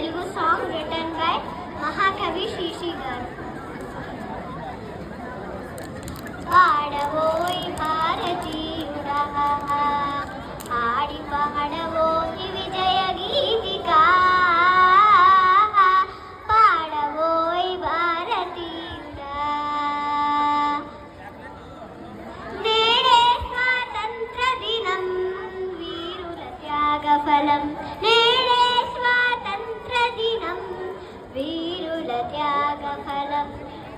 Telugu song written by Mahakavi Shishi garu. పాడవోయ్ భారతీయుడా ఆడి పాడవోయ్ విజయ గీతికా పాడవోయ్ భారతీయుడా నేడే స్వాతంత్ర దినం వీరుల త్యాగ ఫలం నేడే స్వాతంత్ర దినం వీరుల త్యాగ ఫలం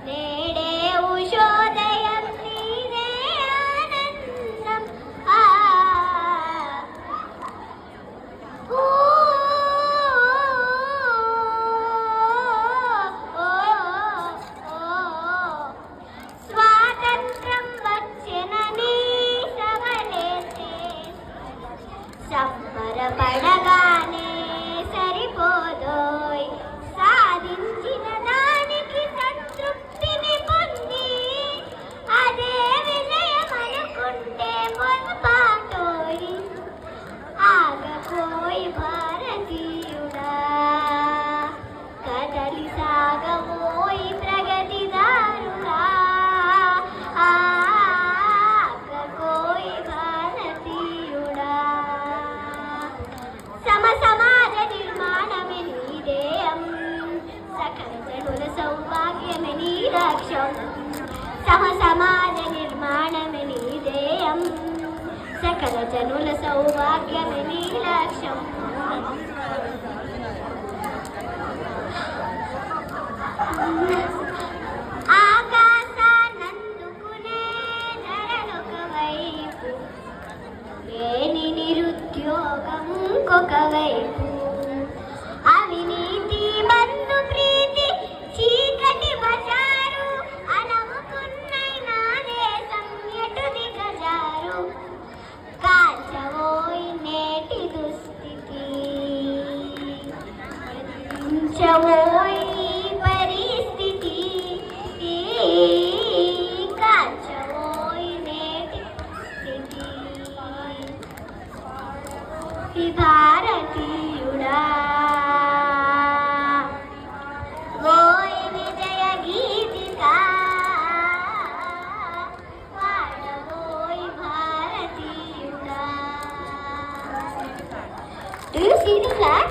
నేడే ఉషోదయం నీదే ఆనందం స్వాతంత్రం వచ్చెనని సవలేతే సంబరపడగానే సరిపోదోయ్ సాధించిన దానికి సంతృప్తిని పొంది అదే విజయం అనుకుంటే పొరపాటోయ్ ఆగపోయ్ భారతీయుడా కదలి సాగమోయ్ ప్రగతిదారుడా ఆగపోయ్ భారతీయుడా సమాజ నిర్మాణమే నీ ధ్యేయం సకల జనుల సౌభాగ్యమే నీ లక్ష్యం సమాజ నిర్మాణమే నీ ధ్యేయం సకల జనుల సౌభాగ్యమే నీ లక్ష్యం ఆకాశానందుకునే ధరలొక వైపు లేని నిరుద్యోగం ఇంకొక వైపు అవినీతి బంధు ప్రీతి చీకటి బజారు అలముకున్నైనా దేశం ఎటు దిగజారు కాల్చవోయ్ నేటి దుస్థితి ఉంచవోయ్ పరిస్థితి కాల్చవోయ్ నేటి స్థితి భారతీయుడా ఓయ్ విజయ Geetika పాడవోయ్ భారతీయుడా. Do you see the flag?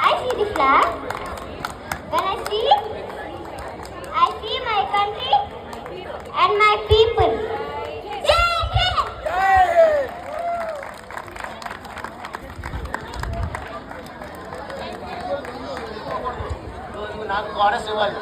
I see the flag. When I see my country and my people. నాకు కోరస్ ఇవ్వాలి.